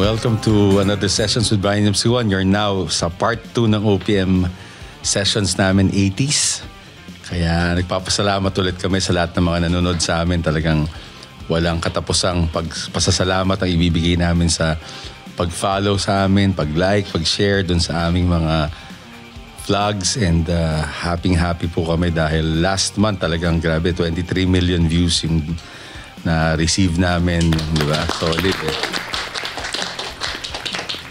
welcome to another Sessions with Brian MC1. You're now sa part 2 ng OPM sessions namin 80s. Kaya nagpapasalamat ulit kami sa lahat ng mga nanonood sa amin. Talagang walang katapusang pasasalamat ang ibibigay namin sa pag-follow sa amin, pag-like, pag-share dun sa aming mga vlogs. And happy po kami dahil last month talagang grabe, 23 million views yung na-receive namin. Di ba? Solid eh.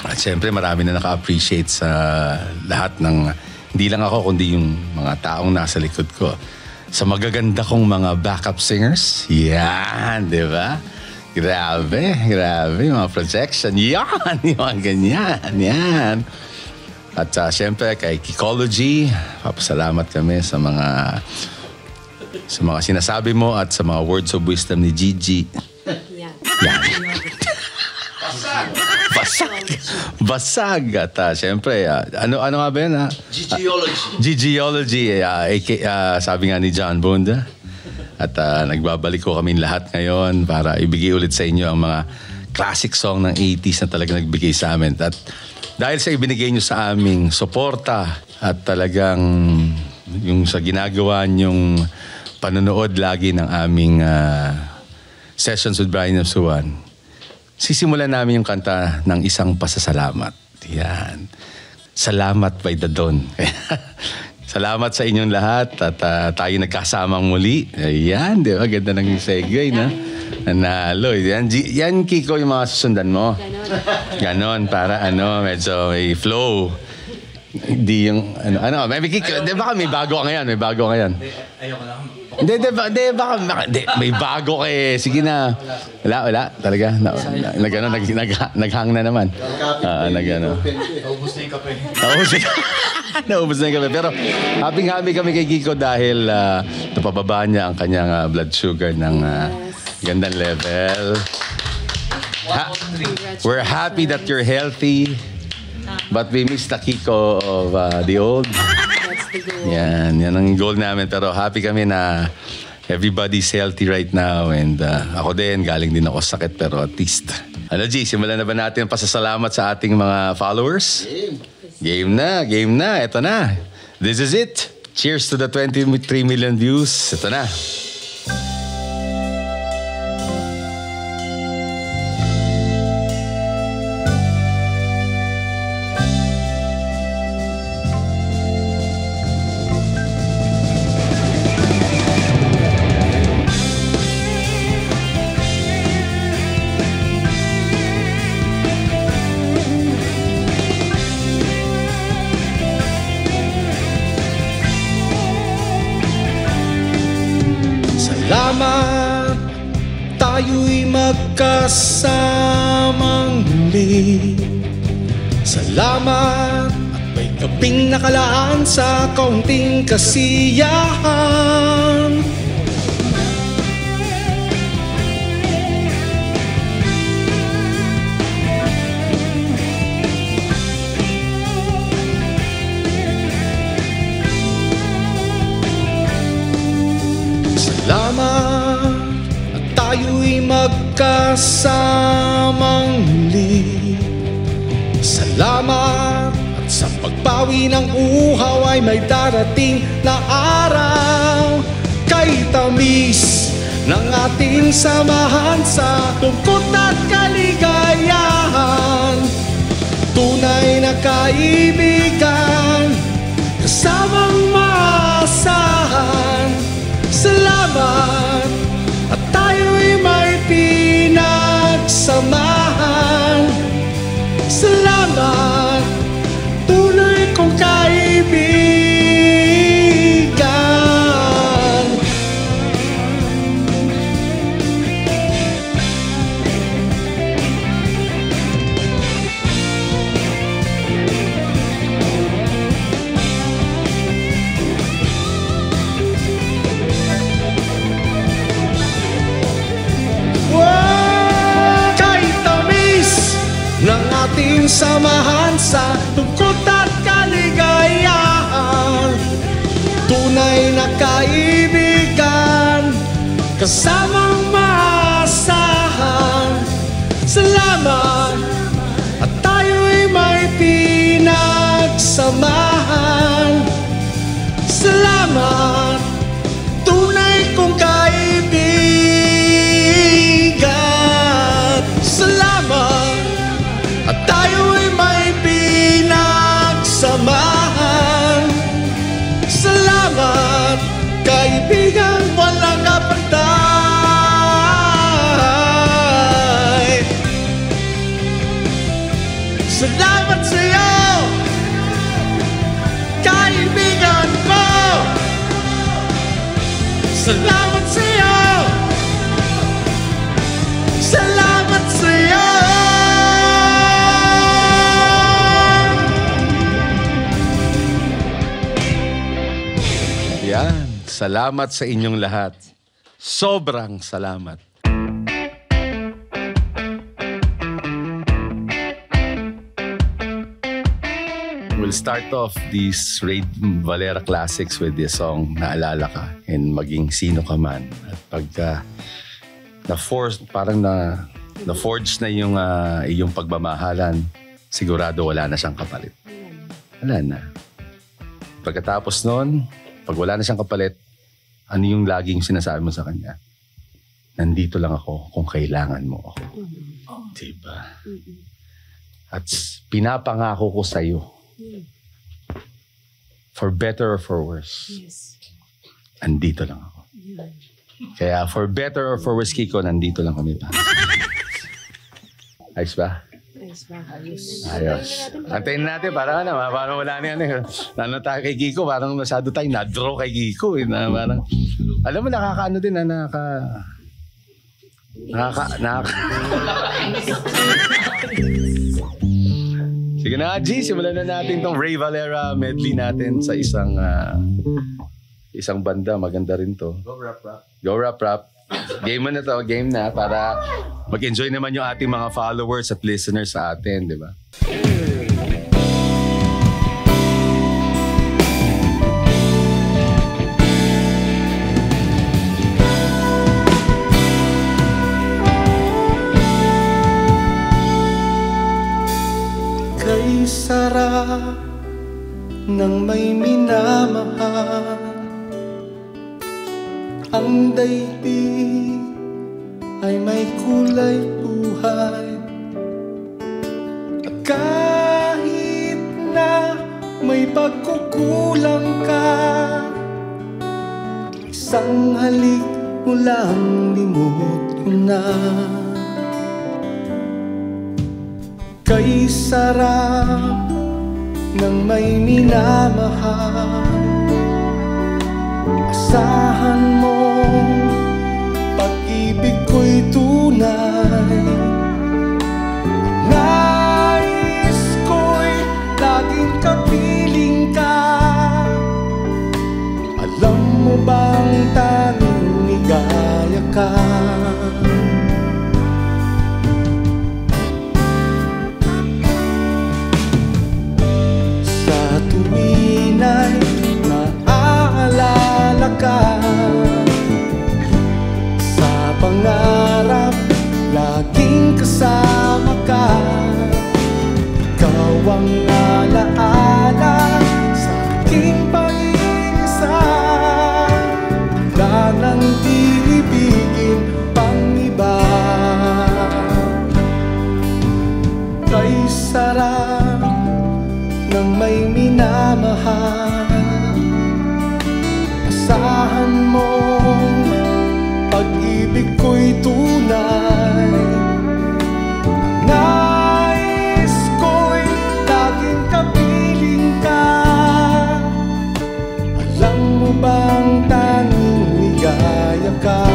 At syempre marami na naka-appreciate sa lahat ng, hindi lang ako kundi yung mga taong nasa likod ko. Sa magaganda kong mga backup singers. Yan, di ba? Grabe, yung mga projection. Yan, yung mga ganyan. Yan. At syempre kay Kikology, papasalamat kami sa mga sinasabi mo at sa mga words of wisdom ni Gigi. Yan. Basag. At syempre, ano nga ba yan? Gigiology. Sabi nga ni John Bonda. At nagbabalik ko kami lahat ngayon para ibigay ulit sa inyo ang mga classic song ng 80s na talaga nagbigay sa amin. At dahil sa ibinigay nyo sa aming suporta at talagang yung sa ginagawa nyong panonood lagi ng aming Sessions with Brian MC1, sisimulan namin yung kanta ng isang pasasalamat. Yan. Salamat by the Dawn. Salamat sa inyong lahat at tayo nagkasamang muli. Ayan, di ba? Ganda ng segue, na? Nanalo. Yan, Kiko, yung mga susundan mo. Ganon, para medyo may flow. Hindi yung, di ba may bago ka ngayon? Ayoko lang. May bago kay, sige na. Wala, talaga. Naghang na naman. Naubos na yung kape. Naubos na yung kape. Pero happy kami kay Kiko dahil napababa niya ang kanyang blood sugar ng gandang level. We're happy that you're healthy. But we miss the Kiko of the old. Yan ang goal namin. Pero happy kami na everybody's healthy right now. And ako din, galing din ako sa sakit. Pero at least, G, simulan na ba natin ang pasasalamat sa ating mga followers? Game na. Ito na. This is it. Cheers to the 23 million views. Ito na. Salamat, tayo'y magkasamang muli. Salamat at may gabing nakalaan sa kaunting kasiyahan. Salamat at tayo'y magkasamang muli. Salamat at sa pagbawi ng uhaw ay may darating na araw. Kay tamis ng ating samahan sa lungkot at kaligayahan, tunay na kaibigan, kasamang maasahan. Salamat at tayo'y may pinagsamahan. Salamat, tunay kong kaibigan. Ating samahan sa lungkot at kaligayahan, tunay na kaibigan, kasamang maasahan. Salamat samahan. Salamat, tunay kong kaibigan. Salamat, at tayo'y may pinagsamahan. Salamat, kaibigan, walang kapantay. Salamat sa'yo, kaibigan ko. Salamat sa'yo. Salamat sa'yo. Yan. Salamat sa inyong lahat. Sobrang salamat. We'll start off these Valera Classics with this song, Naalala Ka, and Maging Sino Ka Man. At pagka na-forge na yung iyong pagmamahalan, sigurado wala na siyang kapalit. Wala na. Pagkatapos nun, pag wala na siyang kapalit, ano yung laging sinasabi mo sa kanya? Nandito lang ako kung kailangan mo ako. Diba? At pinapangako ko sa'yo, for better or for worse, andito lang ako. Kaya for better or for worse, Kiko, nandito lang kami pa. Ayos ba? Ayos. Antayin natin, parang wala na yan. Ano tayo kay Kiko, parang masyado tayo na-draw kay Kiko. Parang, alam mo, nakakaano din, Sige na, G, simulan na natin tong Ray Valera medley natin sa isang banda. Maganda rin to. Go rap rap. Go rap rap. Game na to, game na para mag-enjoy naman yung ating mga followers at listeners sa atin, di ba? Kay sarap ng may minamahal, ang daigdig ay may kulay buhay. At kahit na may pagkukulang ka, isang halik mo lang limot ko na. Kay sarap ng may minamahal, asahan mo pag-ibig ko'y tunay. Nais ko'y laging kapiling ka. Alam mo bang tanging ligaya ka? Naaalala ka sa pangarap, laging kasama ka. Ikaw ang alaala sa aking pag-iisa. Wala nang ibigin pang iba. Kay sarap ng may minamahal, asahan mo pag-ibig ko'y tunay. Nais ko'y laging kapiling ka. Alam mo bang tanging ligaya ka?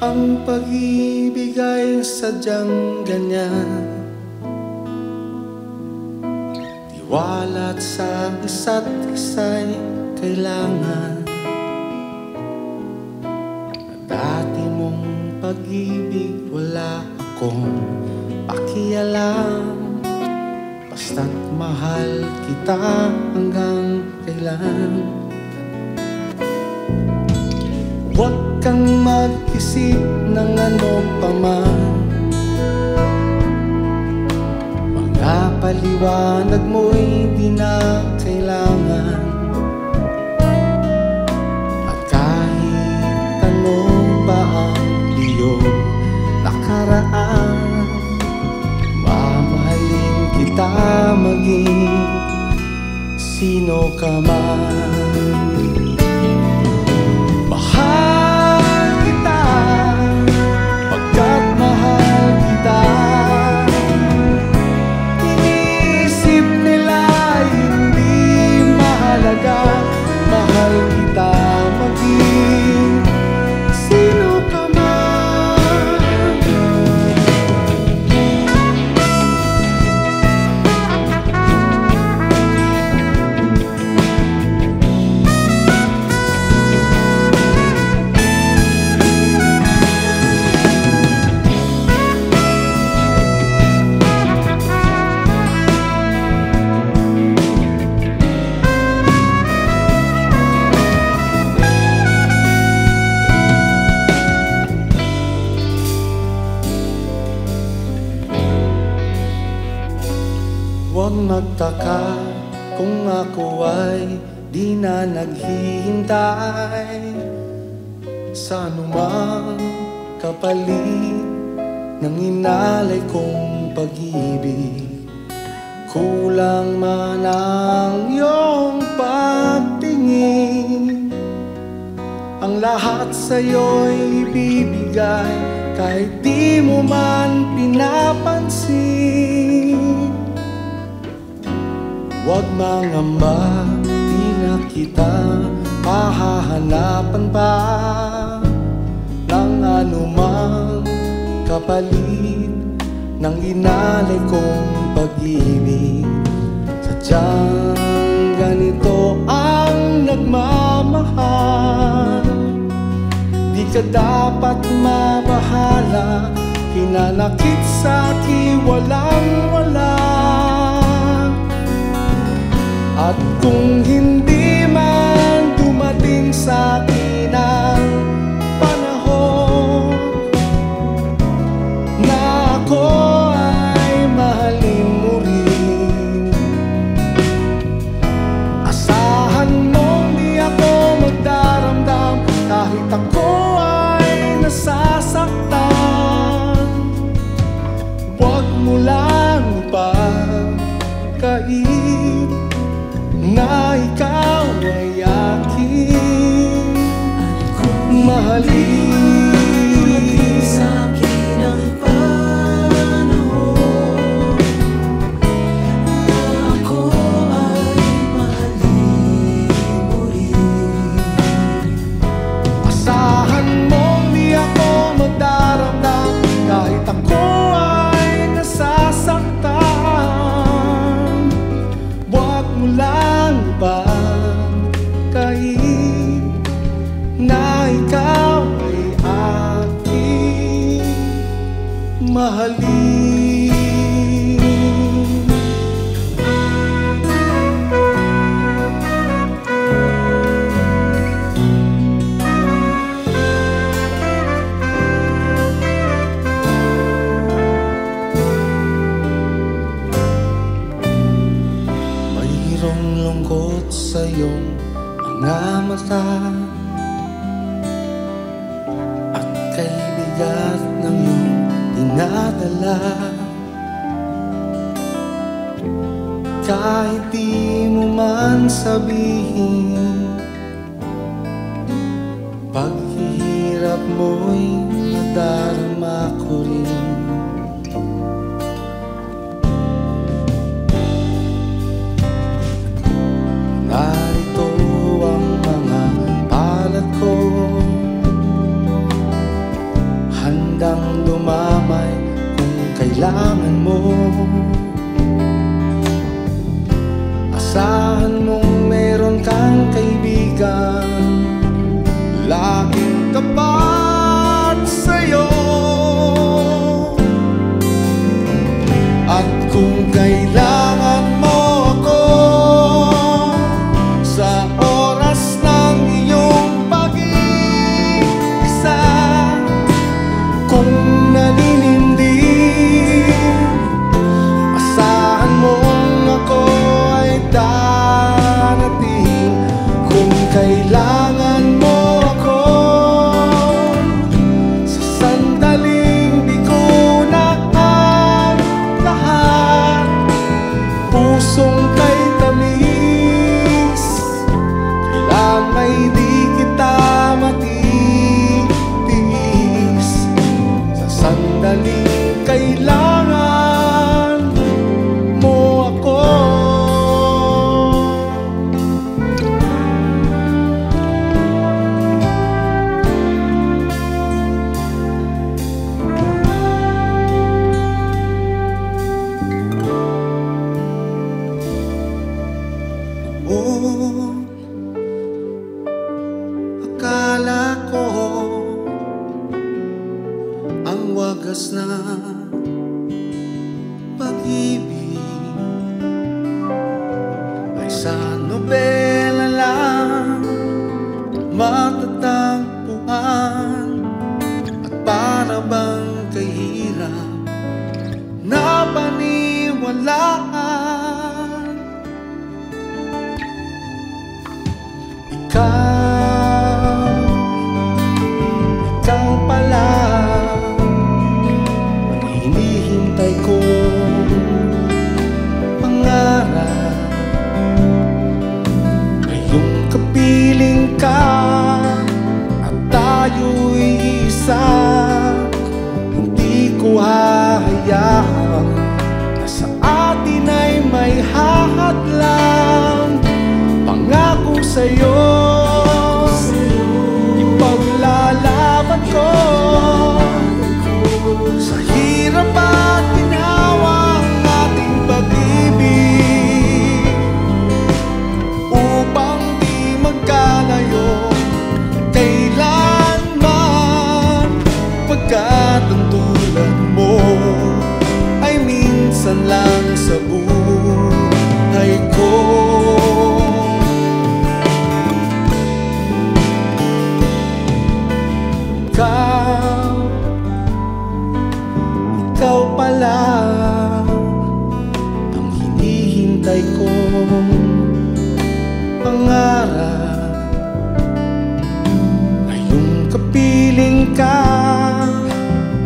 Ang pag-ibig ay sadyang ganyan, Walat sa isa't isa'y kailangan. Dati mong pag-ibig wala akong pakialam. Basta't mahal kita hanggang kailan. Huwag kang mag-isip ng ano pa man. Mga paliwanag mo'y di na kailangan. At kahit ano pa ang iyong nakaraan, mamahalin kita maging sino ka man. Mahal kita pagkat mahal kita. Iniisip nila hindi mahalaga. Mahal kita maging sino ka man. Huwag magtaka kung ako ay di na naghihintay sa anumang kapalit ng inalay kong pag-ibig. Kulang man ang iyong pagtingin, ang lahat sa'yo'y ibibigay kahit di mo man pinapansin. Huwag mangamba, di na kita pahahanapan pa ng anumang kapalit ng inalay kong pag-ibig. Sadyang ganito ang nagmamahal, di ka dapat mabahala, hinanakit sa'kin walang-wala. At kung hindi man dumating sa'kin ang panahon na ako ay mahalin mo rin, asahan mong di ako magdaramdam kahit ako ay nasasaktan. Huwag mo lang pagkain na ikaw ay aking mahalin. Sa'kin ang panahon na ako ay mahalin mo rin. Asahan mong di ako magdaramdam kahit ako ay nasasaktan. Huwag mo lang pagkain na ikaw ay aking mahalin. Mayroong lungkot sa iyong mga mata at kay bigat ng iyong dinadala. Kahit di mo man sabihin, paghihirap mo'y nadarama ko rin. Narito ang mga palad ko, handang lumamay kung kailangan mo. Asahan mong meron kang kaibigan, laging tapat sa'yo. At kung kailangan mo ako sa oras ng iyong pag-iisa, kung naninindig, asahan mong ako ay darating. Kung kailangan mo ako sa sandaling di ko na ang lahat, pusong kay tamis, kailang ay di kita matitiis. Sa sandaling kailangan mo ako. Akala ko ang wagas na pag-ibig ay sa nobela lang matatagpuan, at para bang kahirap na paniwalaan. Ikaw pala ang hinihintay kong pangarap. Ngayong kapiling ka at tayo'y isa, hindi ko hahayaan na sa atin ay may hahadlang. Pangako sa'yo, ipaglalaban ko sa hirap at ginawa ang ating pag-ibig, upang di magkalayo kailanman, pagkat ang tulad mo ay minsan lang sa buhay ko. Ikaw pala ang hinihintay kong pangarap. Ngayong kapiling ka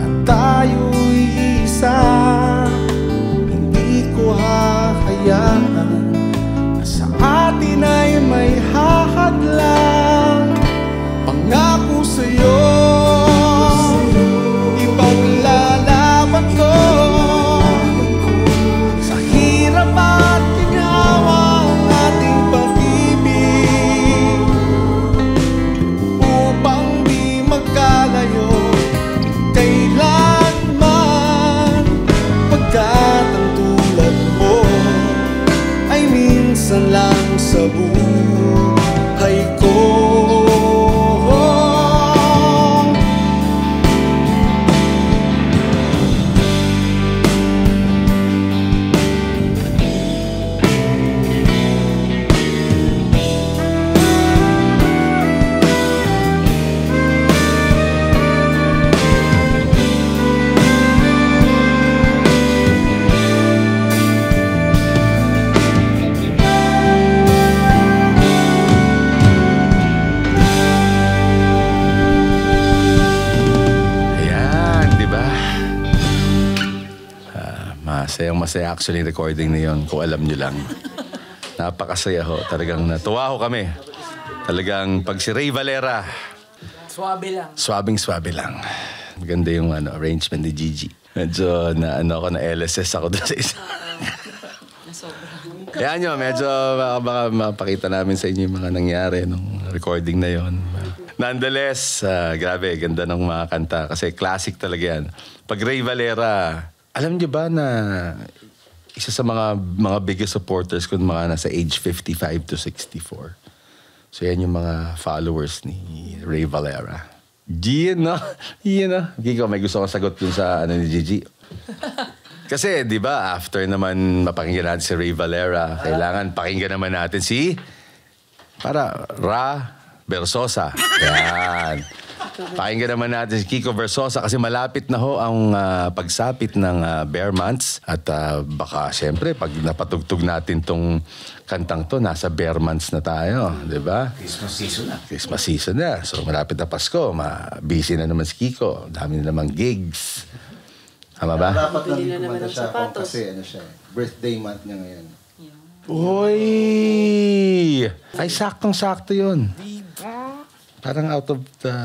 at tayo'y isa, hindi ko hahayaan na sa atin ay may hahadlang. Pangako sa'yo, ipaglalaban ko sa hirap at ginawa ang ating pag-ibig, upang di magkalayo kailanman, pagkat ang tulad mo ay minsan lang sa buhay ko. Masaya actually recording na yun, kung alam nyo lang. Napakasaya ho. Talagang natuwa ho kami. Talagang pag si Ray Valera, Swabe lang. swabing-swabe lang. Maganda yung arrangement ni Gigi. Medyo na LSS ako doon sa isa. Kaya nyo, medyo baka mapakita namin sa inyo yung mga nangyari nung recording na yon. Nonetheless, grabe, ganda ng mga kanta. Kasi classic talaga yan. Pag Ray Valera, alam nyo ba na isa sa mga biggest supporters ko, mga nasa age 55 to 64. So yan yung mga followers ni Ray Valera. Yan no? Kiko, may gusto kong sagot dun sa ni Gigi. Kasi, di ba, after naman mapakinggan natin si Ray Valera, kailangan pakinggan naman natin si Ra Versosa. Yan. Pakinggan naman natin si Kiko Versosa kasi malapit na ho ang pagsapit ng Bear Months. At baka, siyempre, pag napatugtog natin tong kantang to, nasa Bear Months na tayo. Di ba? Christmas season na. Christmas season na. So, malapit na Pasko. Busy na naman si Kiko. Dami na naman gigs. Tama ba? Dapat lang Bili din na naman kumanta ng siya sapatos. kasi birthday month niya ngayon. Uy! Ay, saktong-sakto yun. Parang out of the...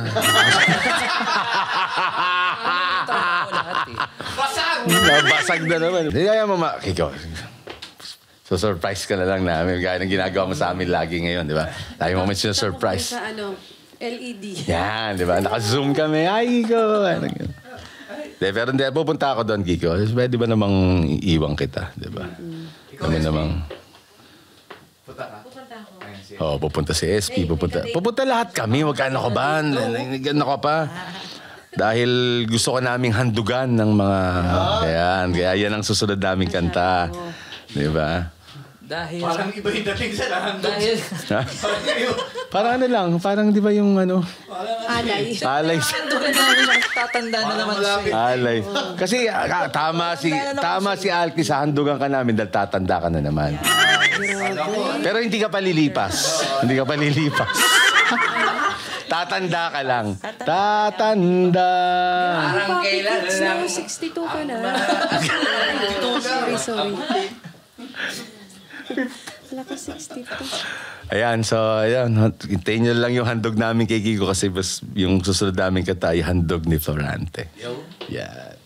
Basag na naman. Kaya mo Kiko, so surprise ka na lang namin. Gaya ng ginagawa mo sa amin lagi ngayon, di ba? Lagi mo kami surprise. Sa LED. Yan, di ba? Naka-zoom kami. Ay, Kiko. Pero hindi, pupunta ako doon, Kiko. Pwede ba namang iiwan kita, di ba? Kami namang... Punta ka? Pupunta ako. Oo, pupunta si SP, pupunta lahat kami, wag ka nakabahan, nako pa. Dahil gusto ko naming handugan ng mga, kaya yan ang susunod naming kanta. Di ba? Dahil... Parang iba yung dating sa lahat. Dahil... Parang ano lang, parang di ba yung ano? Alay. Alay. Dugan namin tatanda na naman siya. Alay. Kasi tama si Alki sa handugan ka namin dahil tatanda ka na naman. Pero hindi ka palilipas. Hindi ka palilipas. Tatanda ka lang. Tatanda. Parang kailan lang. 62 ka na. Sorry. Wala ka 62. Ayan, so ayan. Hintayin nyo lang yung handog namin kay Kiko kasi yung susunod namin kata ay handog ni Florante. Yan.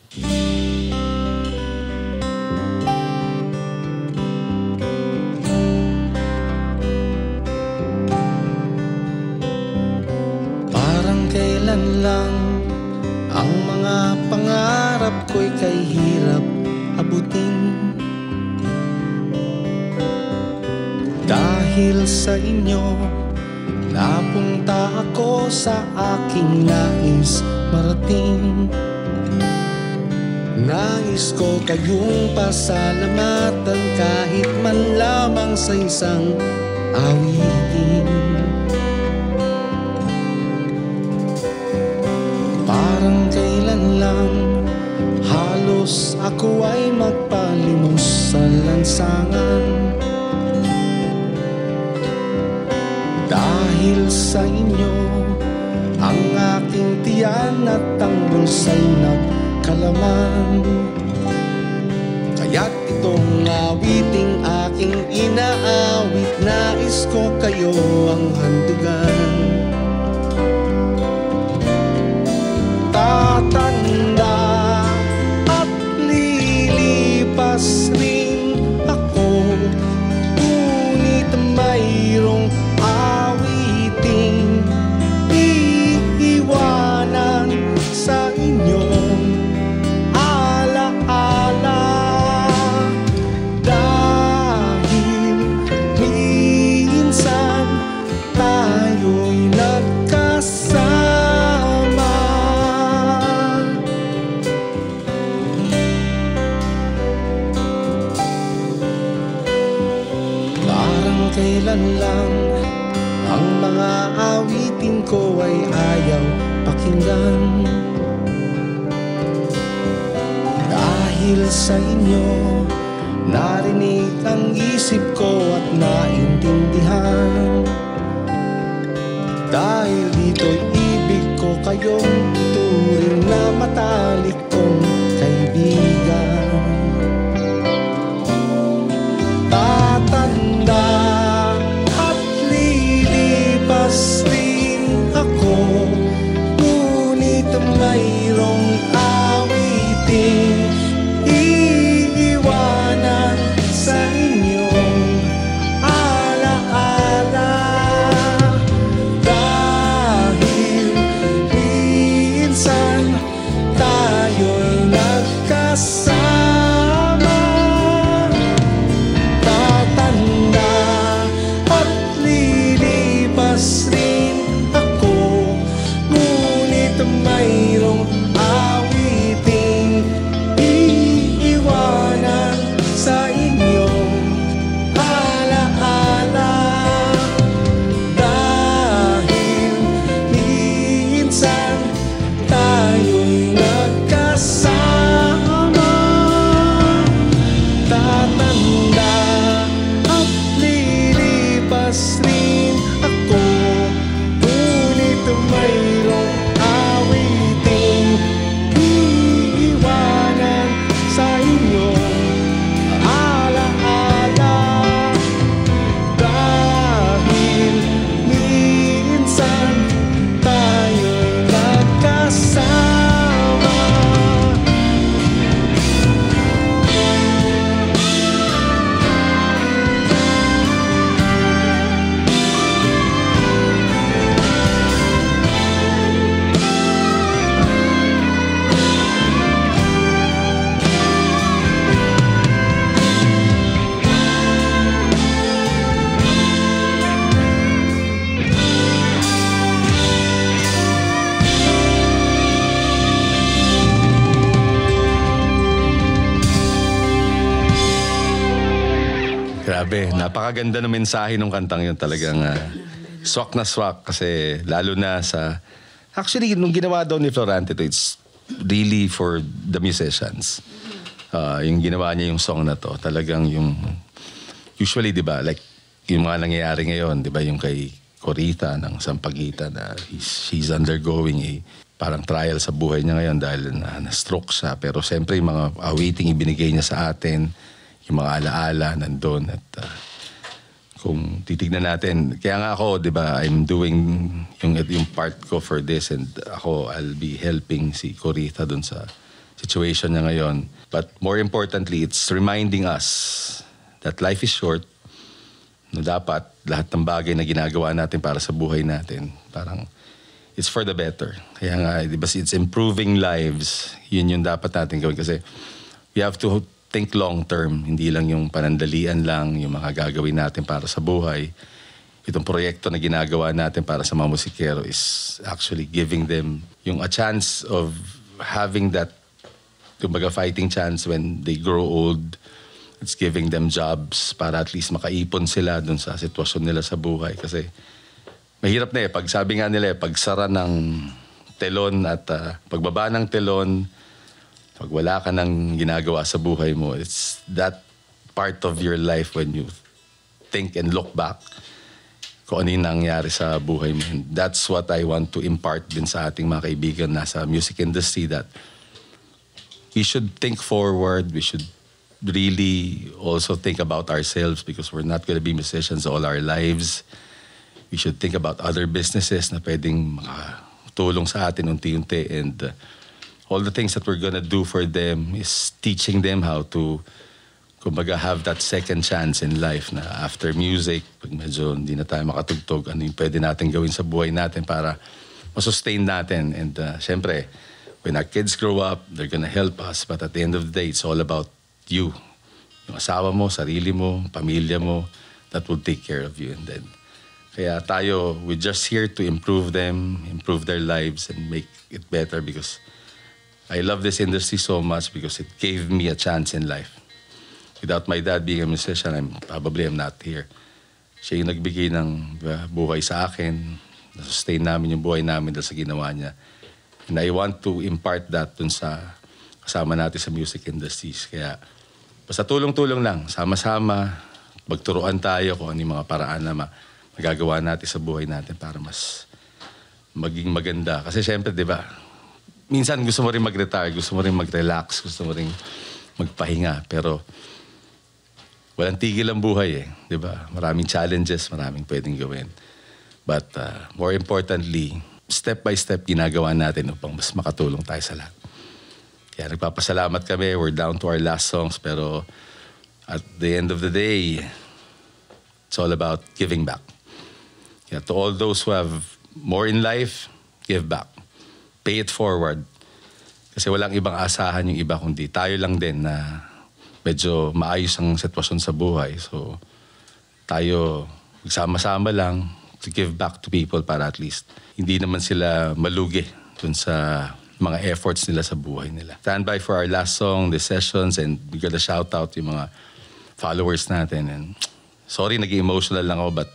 Kailan lang ang mga pangarap ko'y kay hirap abutin. Dahil sa inyo, napunta ako sa aking nais marating. Nais ko kayong pasalamatan kahit man lamang sa isang awitin. Parang kailan lang halos ako ay magpalimos sa lansangan. Dahil sa inyo, ang aking tiyan at ang bulsa'y nagkalaman. Kaya't itong awiting aking inaawit, nais ko kayo ang handugan. Tatanda at lilipas rin ako, ngunit mayroong awiting iiwanan sa inyong alaala. Dahil minsan tayo'y nagkasama. Kailan lang ang mga awitin ko ay ayaw pakinggan. Dahil sa inyo, narinig ang isip ko at naintindihan. Dahil dito'y ibig ko kayong ituring na matalik kong kaibigan. Tatanda at lilipas rin ako, ngunit mayroong awiting iiwanan Grabe, napakaganda ng mensahe ng kantang yun. Talagang swak na swak kasi lalo na sa... Actually, nung ginawa daw ni Florante to, it's really for the musicians. Yung ginawa niya yung song na to, talagang yung... Usually, di ba, like yung mga nangyayari ngayon, di ba, yung kay Corita ng Sampaguita na she's undergoing a parang trial sa buhay niya ngayon dahil na-stroke siya. Pero siyempre, yung mga awiting ibinigay niya sa atin, yung mga alaala nandun at kung titignan natin, kaya nga ako, di ba, I'm doing yung part ko for this and ako, I'll be helping si Corita dun sa situation niya ngayon. But more importantly, it's reminding us that life is short, na dapat lahat ng bagay na ginagawa natin para sa buhay natin, parang it's for the better. Kaya nga, di ba, it's improving lives. Yun yung dapat natin gawin kasi we have to think long term, hindi lang yung panandalian lang, yung mga gagawin natin para sa buhay. Itong proyekto na ginagawa natin para sa mga musikero is actually giving them yung a chance of having that, kumbaga, fighting chance when they grow old. It's giving them jobs para at least makaipon sila dun sa sitwasyon nila sa buhay. Kasi mahirap na pag sabi nga nila pagsara ng telon at pagbaba ng telon, pag wala ka nang ginagawa sa buhay mo, it's that part of your life when you think and look back kung ano yung nangyari sa buhay mo. And that's what I want to impart din sa ating mga kaibigan nasa music industry, that we should think forward, we should really also think about ourselves because we're not going to be musicians all our lives. We should think about other businesses na pwedeng makatulong sa atin unti-unti, and all the things that we're gonna do for them is teaching them how to, kumbaga, have that second chance in life na after music, pag medyo hindi na tayo makatugtog, ano yung pwede natin gawin sa buhay natin para masustain natin. And syempre, when our kids grow up, they're gonna help us, but at the end of the day, it's all about you. Yung asawa mo, sarili mo, pamilya mo, that will take care of you. And then, kaya tayo, we're just here to improve them, improve their lives, and make it better because I love this industry so much because it gave me a chance in life. Without my dad being a musician, I'm not here. Siya yung nagbigay ng buhay sa akin, na-sustain namin yung buhay namin dahil sa ginawa niya. And I want to impart that dun sa kasama natin sa music industries. Kaya basta tulong-tulong lang, sama-sama, magturuan tayo kung ano yung mga paraan na magagawa natin sa buhay natin para mas maging maganda. Kasi syempre, di ba, minsan gusto mo rin mag-retire, gusto mo rin mag-relax, gusto mo rin magpahinga. Pero walang tigil ang buhay di ba? Maraming challenges, maraming pwedeng gawin. But more importantly, step by step ginagawa natin upang mas makatulong tayo sa lahat. Kaya nagpapasalamat kami. We're down to our last songs. Pero at the end of the day, it's all about giving back. Kaya to all those who have more in life, give back. Pay it forward. Kasi walang ibang asahan yung iba kundi tayo lang din na medyo maayos ang sitwasyon sa buhay. So tayo magsama-sama lang to give back to people para at least hindi naman sila malugi dun sa mga efforts nila sa buhay nila. Stand by for our last song, The Sessions, and we gotta shout out yung mga followers natin. And sorry, naging emotional lang ako, but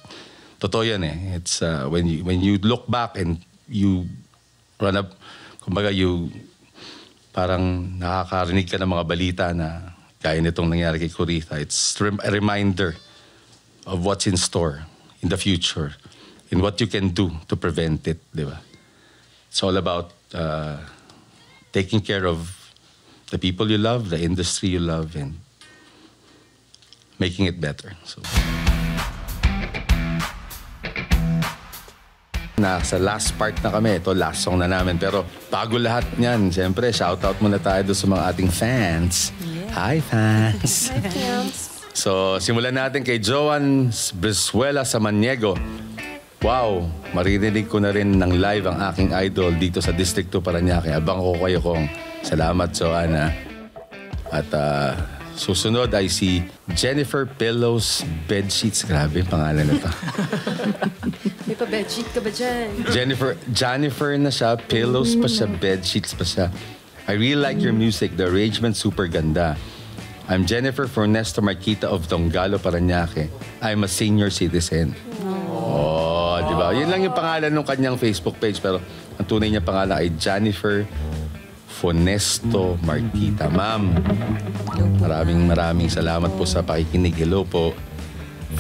totoo yan It's when you look back and you run up, kumbaga you parang nakakarinig ka ng mga balita na gaya nitong nangyari kay Corita. It's a reminder of what's in store in the future and what you can do to prevent it, di ba? It's all about taking care of the people you love, the industry you love, and making it better. So, sa last part na kami. Ito, last song na namin. Pero bago lahat niyan, siyempre, shoutout muna tayo doon sa mga ating fans. Yeah. Hi, fans! Hi, fans! So, simulan natin kay Joan Brizuela Samaniego. Wow, maririnig ko na rin ng live ang aking idol dito sa District 2 Parañaque. Abang ko kayo kong salamat, Joanna. At susunod ay si Jennifer Pillows Bedsheets. Grabe, pangalan na to. May pa bedsheet ka ba dyan? Jennifer na siya, pillows pa siya, bedsheets pa siya. I really like your music. The arrangement super ganda. I'm Jennifer Fornesto Marquita of Tongalo, Parañaque. I'm a senior citizen. Oh, di ba? Yun lang yung pangalan ng kanyang Facebook page, pero ang tunay niya pangalan ay Jennifer Fornesto Marquita. Ma'am, maraming salamat po sa pakikinig. Hello po.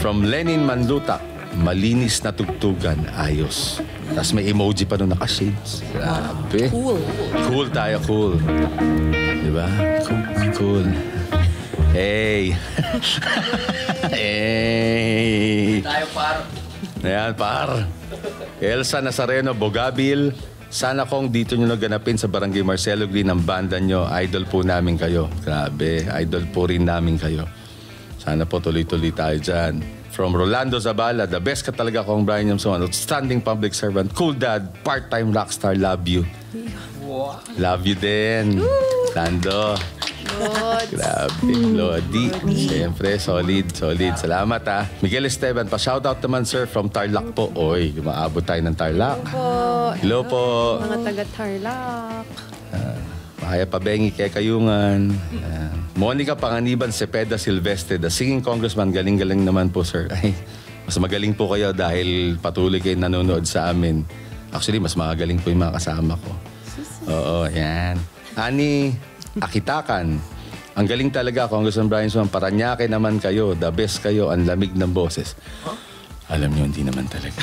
From Lenin Manlutak, malinis na tugtugan, ayos. Tapos may emoji pa doon naka-shades. Grabe. Cool. Cool tayo, cool. Diba? Cool. Hey. Hey. Tayo par. Ayan, par. Elsa Nazareno, Bogabil. Sana kung dito nyo naganapin sa Barangay Marcelo Green ang banda nyo. Idol po namin kayo. Grabe, idol po rin namin kayo. Sana po tuloy-tuloy tayo dyan. From Rolando Zabala, the best ka talaga kong Brian Yamson. Outstanding public servant, cool dad, part-time rockstar, love you. Love you din. Lando. Grabe, Lodi. Siyempre, solid. Salamat ha. Miguel Esteban, pa-shoutout naman sir from Tarlac po. Oy, umaabot tayo ng Tarlac. Hello po. Mga taga-Tarlac. Mahaya Pabengi, kay Kayungan. Monica Panganiban Cepeda Silvestre, the singing congressman. Galing-galing naman po sir. Ay, mas magaling po kayo dahil patuloy kayo nanonood sa amin. Actually, mas magagaling po yung mga kasama ko. Oo, yan. Ani Akitakan. Ang galing talaga, Congressman Brian Swan. Parañaque naman kayo. The best kayo. Ang lamig ng boses. Alam niyo, hindi naman talaga.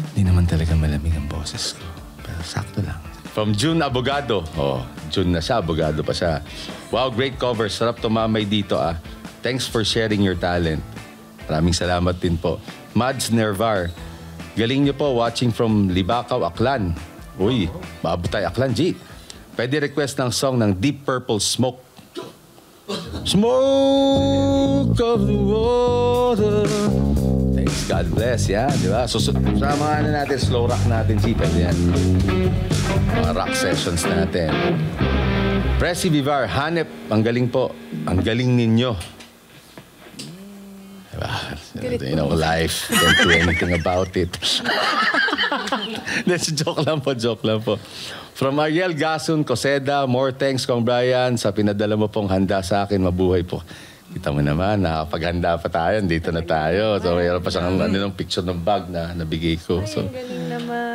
Hindi naman talaga malamig ang boses ko. Pero sakto lang. From June Abogado. Oh, June na siya. Abogado pa siya. Wow, great cover. Sarap tumamay dito ah. Thanks for sharing your talent. Maraming salamat din po. Mads Nervar. Galing niyo po. Watching from Libakaw, Aklan. Uy, maabot tayo Aklan, G. Pwede request ng song ng Deep Purple, Smoke. Smoke of the water. Thanks, God bless, yan, di ba? So, sa mga natin, slow rock natin, G, pwede yan. Mga rock sessions natin. Presi Vivar, Hanep, ang galing po. Ang galing ninyo. Diba? You know, life. Can't do anything about it. Joke lang po. From Ariel Gasun, Coseda, more thanks kong Brian sa pinadala mo pong handa sa akin. Mabuhay po. Kita mo naman, nakapaghanda pa tayo. Dito na tayo. So, mayroon pa siyang picture ng bag na nabigay ko. So,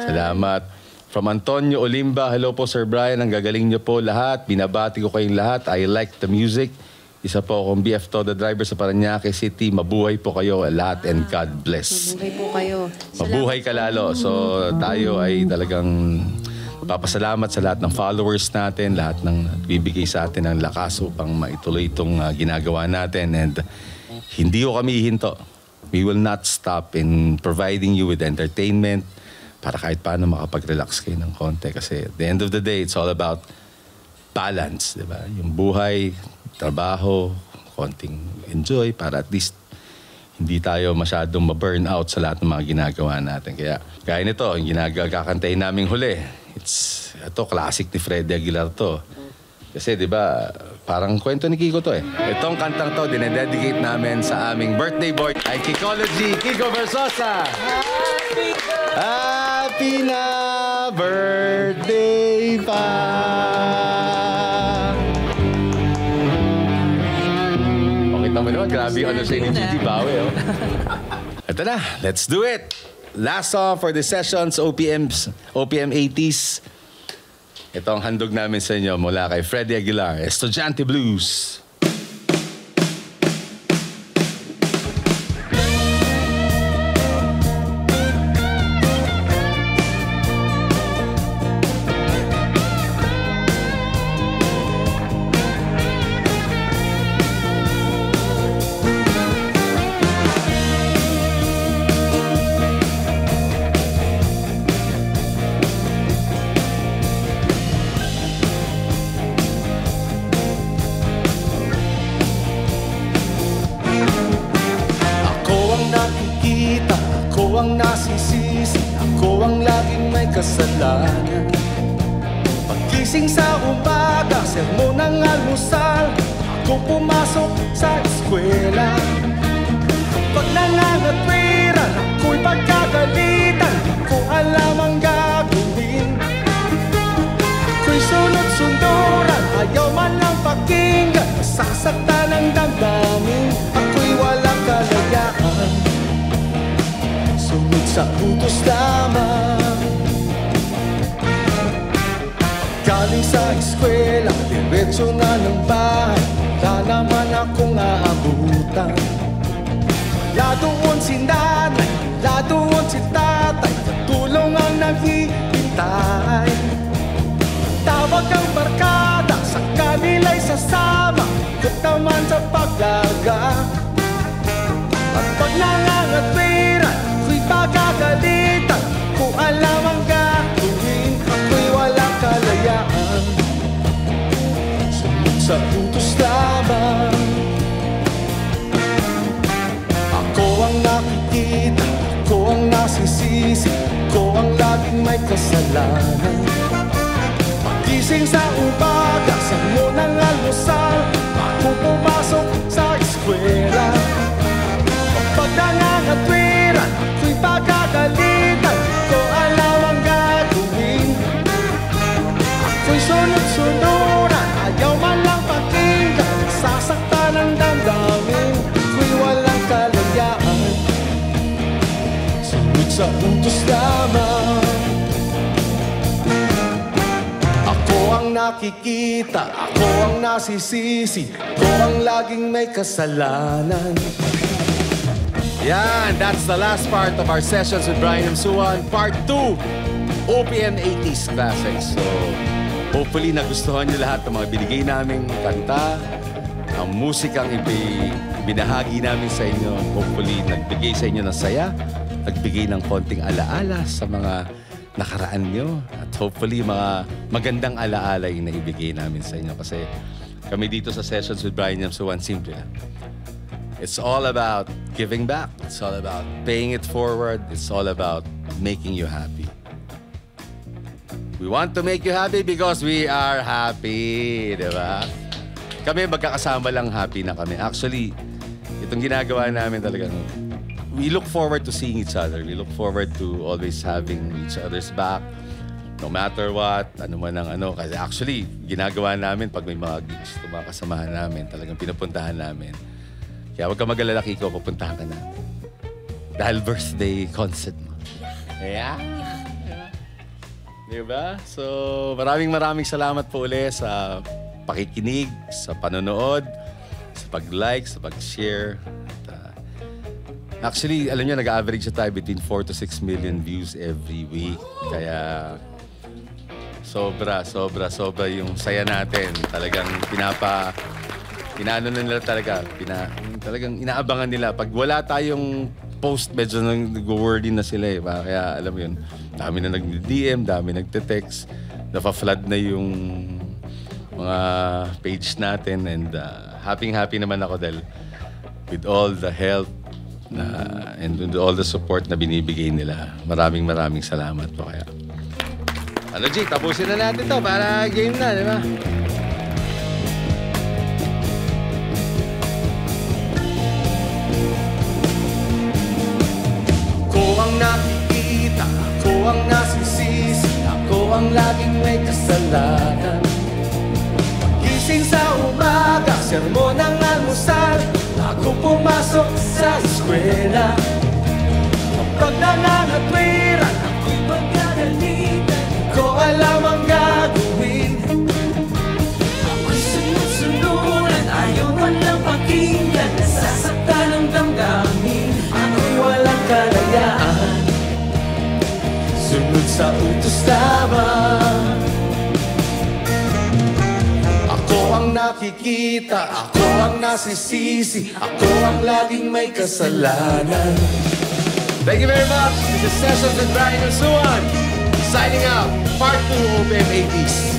salamat. From Antonio Olimba, hello po Sir Brian. Ang gagaling niyo po lahat. Binabati ko kayong lahat. I like the music. Isa po akong BF Todo driver sa Parañaque City. Mabuhay po kayo lahat and God bless. Mabuhay po kayo. Mabuhay ka lalo. So tayo ay talagang papasalamat sa lahat ng followers natin, lahat ng bibigay sa atin ng lakas upang maituloy itong ginagawa natin. And hindi ko kami hihinto. We will not stop in providing you with entertainment para kahit paano makapag-relax kayo ng konti. Kasi at the end of the day, it's all about balance, di ba? Yung buhay, trabaho, konting enjoy para at least hindi tayo masyadong ma-burn out sa lahat ng mga ginagawa natin. Kaya gaya nito, yung kakantahin naming huli, ito classic ni Freddie Aguilar to. Kasi di ba, parang kwento ni Kiko to eh. Itong kantang to, dinededicate namin sa aming birthday boy ay Kikology, Kiko Versosa! Happy na birthday pa! Tama naman, grabe yung siya ni Gigi Bawe. Oh. Ito na, let's do it. Last song for the sessions, OPM 80s. Ito ang handog namin sa inyo mula kay Freddie Aguilar, Estudiante Blues. Ang nasisisi, ako ang laging may kasalanan. Pagkising sa umaga, sermon ng almusal, ako pumasok sa eskwela. Pag nangangatwiran, ako'y pagkagalitan, di ko alam ang gagawin. Ako'y sunod-sunduran, ayaw man lang nasasaktan ang damdamin. Ako'y walang kalayaan, sunod sa utos lamang. Galing sa eskwela, diretso na ng bahay, wala naman akong aabutan. Wala doon si nanay, wala doon si tatay, katulong ang naghihintay. Tawag ang barkada, sa kanila'y sasama, ikot naman sa paglarga. At pag nangangatwiran, ako'y pagkagalitan, kung alam ang gagawin, ako'y walang kalayaan, sunod sa utos lamang. Ako ang nakikita, ako ang nasisisi, ako ang laging may kasalanan. Pagising sa umaga, sa munang almusal, ako pumasok sa eskwela. Kapag nangangatwiran, ako'y pagkagalitan, ko alam ang gagawin. Ako'y sunod-sunuran, ayaw man lang pakinggan, sasaktan ang damdamin, ako'y walang kalayaan, sunod sa utos lamang. Ako ang nakikita, ako ang nasisisi, ako ang laging may kasalanan. Yan, that's the last part of our sessions with Brian Msuan. Part 2, OPM 80s Classics. So, hopefully nagustuhan niyo lahat ng mga binigay naming kanta, ang musikang binahagi namin sa inyo. Hopefully nagbigay sa inyo ng saya, nagbigay ng konting alaala sa mga nakaraan nyo. At hopefully mga magandang alaala yung naibigay namin sa inyo. Kasi kami dito sa Sessions with Brian Msuan, simple lang. It's all about giving back. It's all about paying it forward. It's all about making you happy. We want to make you happy because we are happy, di ba? Kami magkakasama lang happy na kami. Actually, itong ginagawa namin talagang we look forward to seeing each other. We look forward to always having each other's back. No matter what, ano man ang ano. Kasi actually, ginagawa namin pag may mga gigs, mga kasamahan namin, talagang pinupuntahan namin. Kaya huwag ka mag-alala, Kiko, pupuntahan ka na. Dahil birthday concert mo. Yeah? Diba? So, maraming salamat po ulit sa pakikinig, sa panonood, sa pag-like, sa pag-share. Actually, alam nyo, nag-average tayo between 4 to 6 million views every week. Kaya, sobra yung saya natin. Talagang inaano na nila talaga, talagang inaabangan nila. Pag wala tayong post, medyo nag-worry na sila eh. Kaya alam mo yun, dami na nag-DM, dami nagte-text, nafa-flood na yung mga page natin. And happy naman ako dahil with all the help and with all the support na binibigay nila. Maraming salamat po. Kaya ano, G, tapusin na natin to para game na, di ba? Ang nakikita, ako ang nasisisi, ako ang laging may kasalanan. Pagising sa umaga, sermon ang almusal, ako pumasok sa eskwela. Kapag nangangatwiran, ako'y pagkagalitan, ko alam ang gagawin. Ako'y sunod-sunuran, ayaw man lang pakinggan, nasasaktan ang damdamin, ako'y walang kalayaan, sunod sa utos lamang. Ako ang nakikita, ako ang nasisisi, ako ang laging may kasalanan. Thank you very much. This is Sessions with Brian Msuan. Signing out. Part 2 OPM 80s.